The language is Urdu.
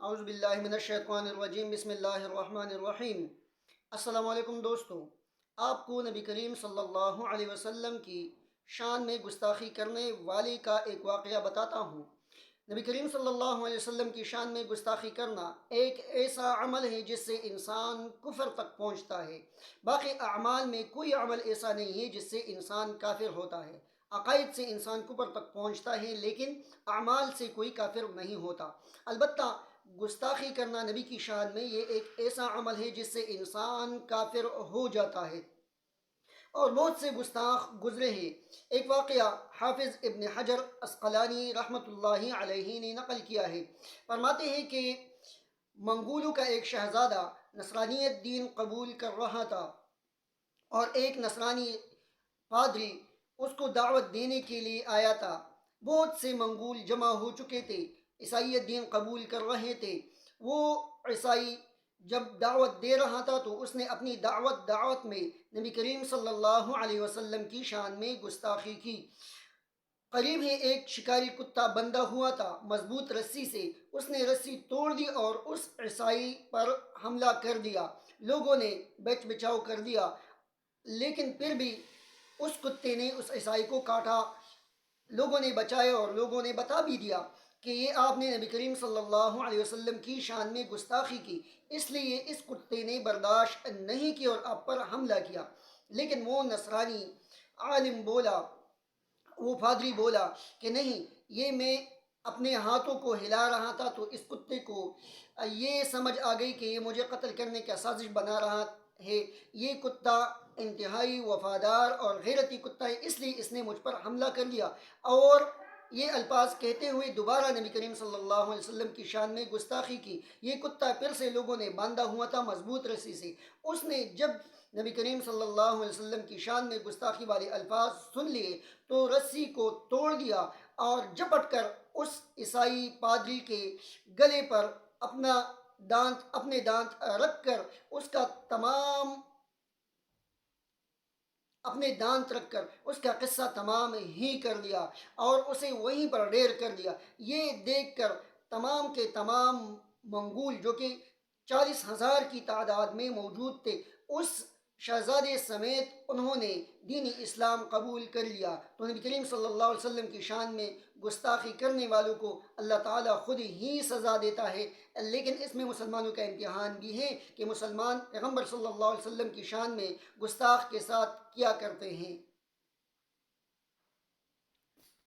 اعوذ باللہ من الشیطان الرجیم، بسم اللہ الرحمن الرحیم۔ السلام علیکم دوستو، آپ کو نبی کریم صلی اللہ علیہ وسلم کی شان میں گستاخی کرنے والے کا ایک واقعہ بتاتا ہوں۔ نبی کریم صلی اللہ علیہ وسلم کی شان میں گستاخی کرنا ایک ایسا عمل ہے جس سے انسان کفر تک پہنچتا ہے۔ باقی اعمال میں کوئی عمل ایسا نہیں ہے جس سے انسان کافر ہوتا ہے۔ عقائد سے انسان کفر تک پہنچتا ہے لیکن اعمال سے کوئی کافر نہیں ہوتا۔ البتہ گستاخی کرنا نبی کی شان میں یہ ایک ایسا عمل ہے جس سے انسان کافر ہو جاتا ہے، اور بہت سے گستاخ گزرے ہیں۔ ایک واقعہ حافظ ابن حجر عسقلانی رحمۃ اللہ علیہ نے نقل کیا ہے۔ فرماتے ہیں کہ منگولوں کا ایک شہزادہ نصرانیت دین قبول کر رہا تھا، اور ایک نصرانی پادری اس کو دعوت دینے کے لیے آیا تھا۔ بہت سے منگول جمع ہو چکے تھے، عیسائیت دین قبول کر رہے تھے۔ وہ عیسائی جب دعوت دے رہا تھا تو اس نے اپنی دعوت میں نبی کریم صلی اللہ علیہ وسلم کی شان میں گستاخی کی۔ قریب ہی ایک شکاری کتا بندھا ہوا تھا مضبوط رسی سے، اس نے رسی توڑ دی اور اس عیسائی پر حملہ کر دیا۔ لوگوں نے بچ بچاؤ کر دیا، لیکن پھر بھی اس کتے نے اس عیسائی کو کاٹا۔ لوگوں نے بچایا اور لوگوں نے بتا بھی دیا کہ یہ آپ نے نبی کریم صلی اللہ علیہ وسلم کی شان میں گستاخی کی، اس لیے اس کتے نے برداشت نہیں کی اور آپ پر حملہ کیا۔ لیکن وہ نصرانی عالم بولا، وہ پادری بولا کہ نہیں، یہ میں اپنے ہاتھوں کو ہلا رہا تھا تو اس کتے کو یہ سمجھ آ گئی کہ یہ مجھے قتل کرنے کا سازش بنا رہا ہے۔ یہ کتا انتہائی وفادار اور غیرتی کتا ہے، اس لیے اس نے مجھ پر حملہ کر دیا۔ اور یہ الفاظ کہتے ہوئے دوبارہ نبی کریم صلی اللہ علیہ وسلم کی شان میں گستاخی کی۔ یہ کتا پھر سے لوگوں نے باندھا ہوا تھا مضبوط رسی سے۔ اس نے جب نبی کریم صلی اللہ علیہ وسلم کی شان میں گستاخی والے الفاظ سن لیے تو رسی کو توڑ دیا اور جپٹ کر اس عیسائی پادری کے گلے پر اپنے دانت رکھ کر اس کا قصہ تمام ہی کر دیا اور اسے وہیں پر ڈھیر کر دیا۔ یہ دیکھ کر تمام کے تمام منگول جو کہ 40,000 کی تعداد میں موجود تھے، اس شہزادے سمیت انہوں نے دین اسلام قبول کر لیا۔ تو نبی کریم صلی اللہ علیہ وسلم کی شان میں گستاخی کرنے والوں کو اللہ تعالیٰ خود ہی سزا دیتا ہے، لیکن اس میں مسلمانوں کا امتحان بھی ہے کہ مسلمان پیغمبر صلی اللہ علیہ وسلم کی شان میں گستاخ کے ساتھ کیا کرتے ہیں۔